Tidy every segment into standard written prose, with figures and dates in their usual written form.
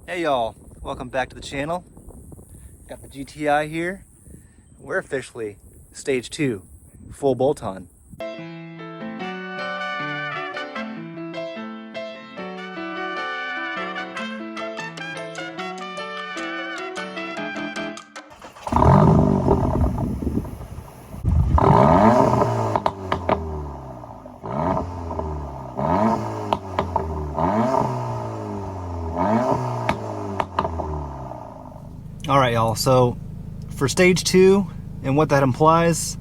Hey y'all, welcome back to the channel. Got the GTI here. We're officially stage 2, full bolt-on. All right, y'all, so for stage 2 and what that implies,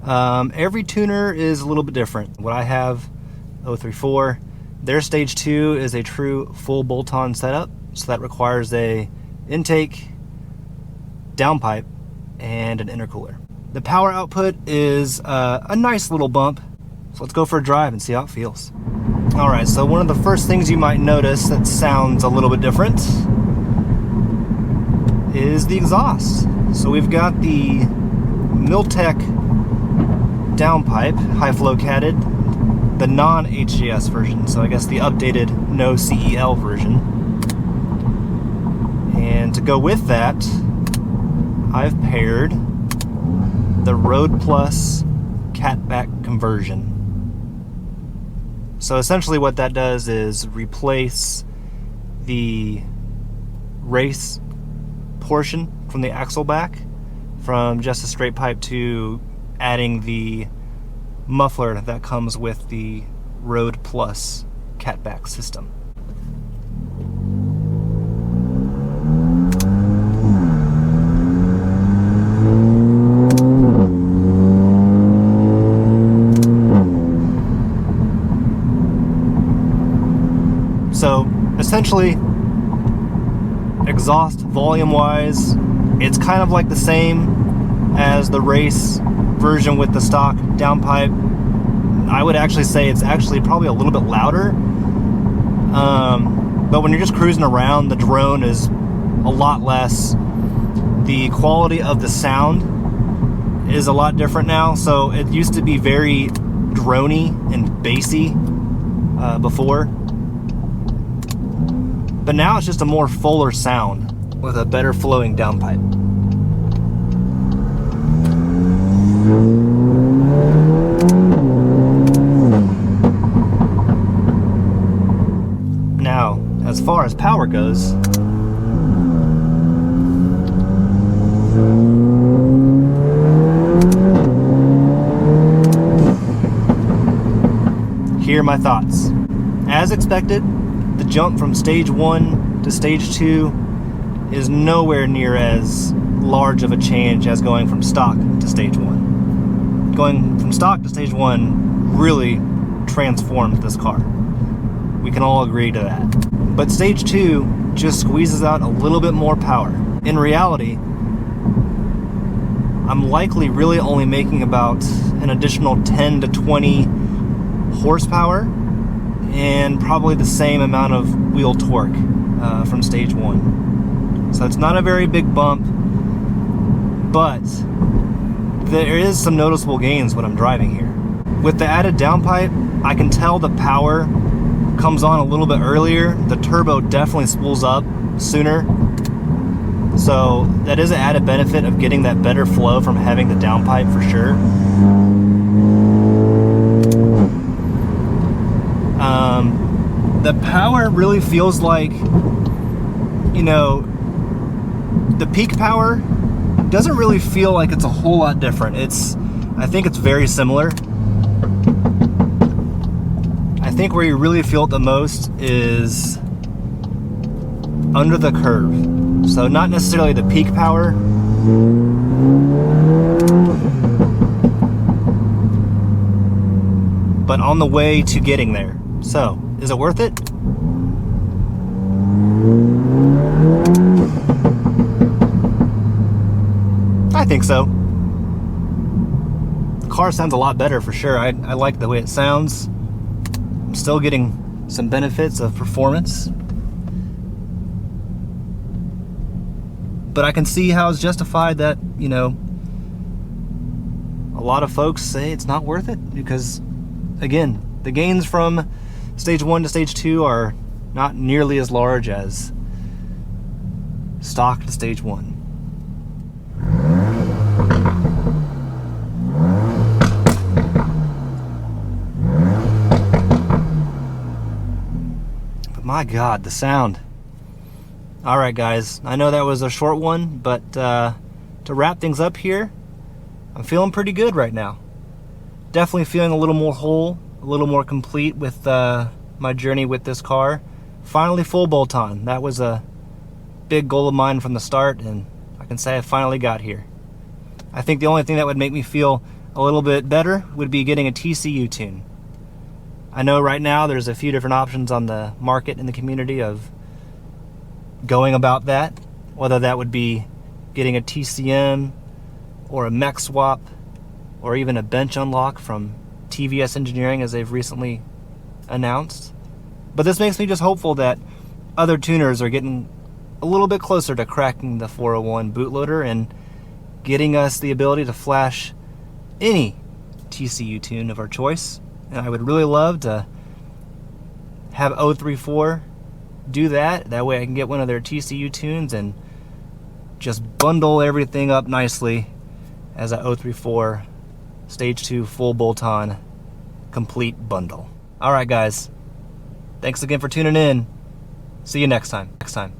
every tuner is a little bit different. What I have, 034, their stage 2 is a true full bolt-on setup, so that requires a intake, downpipe, and an intercooler. The power output is a nice little bump, so let's go for a drive and see how it feels. All right, so one of the first things you might notice that sounds a little bit different is the exhaust. So we've got the Milltek downpipe High Flow Catted, the non-HGS version, so I guess the updated no CEL version. And to go with that, I've paired the Road Plus catback conversion. So essentially what that does is replace the race portion from the axle back from just a straight pipe to adding the muffler that comes with the Road Plus catback system. So essentially, exhaust volume wise, it's kind of like the same as the race version with the stock downpipe. I would actually say it's actually probably a little bit louder, but when you're just cruising around, the drone is a lot less. The quality of the sound is a lot different now. So it used to be very drony and bassy before, but now it's just a more fuller sound with a better flowing downpipe. Now, as far as power goes, here are my thoughts. As expected, the jump from stage 1 to stage 2 is nowhere near as large of a change as going from stock to stage 1. Going from stock to stage 1 really transforms this car. We can all agree to that. But stage 2 just squeezes out a little bit more power. In reality, I'm likely really only making about an additional 10 to 20 horsepower and probably the same amount of wheel torque from stage 1. So it's not a very big bump, but there is some noticeable gains when I'm driving here. With the added downpipe, I can tell the power comes on a little bit earlier. The turbo definitely spools up sooner. So that is an added benefit of getting that better flow from having the downpipe for sure. The power really feels like, you know, the peak power doesn't really feel like it's a whole lot different. I think it's very similar. I think where you really feel it the most is under the curve. So not necessarily the peak power, but on the way to getting there. So, is it worth it? I think so. The car sounds a lot better for sure. I like the way it sounds. I'm still getting some benefits of performance, but I can see how it's justified that, you know, a lot of folks say it's not worth it because, again, the gains from stage 1 to stage 2 are not nearly as large as stock to stage 1. But my God, the sound. All right, guys, I know that was a short one, but to wrap things up here, I'm feeling pretty good right now. Definitely feeling a little more whole, a little more complete with my journey with this car. Finally full bolt-on. That was a big goal of mine from the start, and I can say I finally got here. I think the only thing that would make me feel a little bit better would be getting a TCU tune. I know right now there's a few different options on the market in the community of going about that, whether that would be getting a TCM or a mech swap or even a bench unlock from TVS Engineering, as they've recently announced. But this makes me just hopeful that other tuners are getting a little bit closer to cracking the 401 bootloader and getting us the ability to flash any TCU tune of our choice. And I would really love to have 034 do that. That way I can get one of their TCU tunes and just bundle everything up nicely as a 034 stage 2 full bolt-on complete bundle. All right, guys. Thanks again for tuning in. See you next time.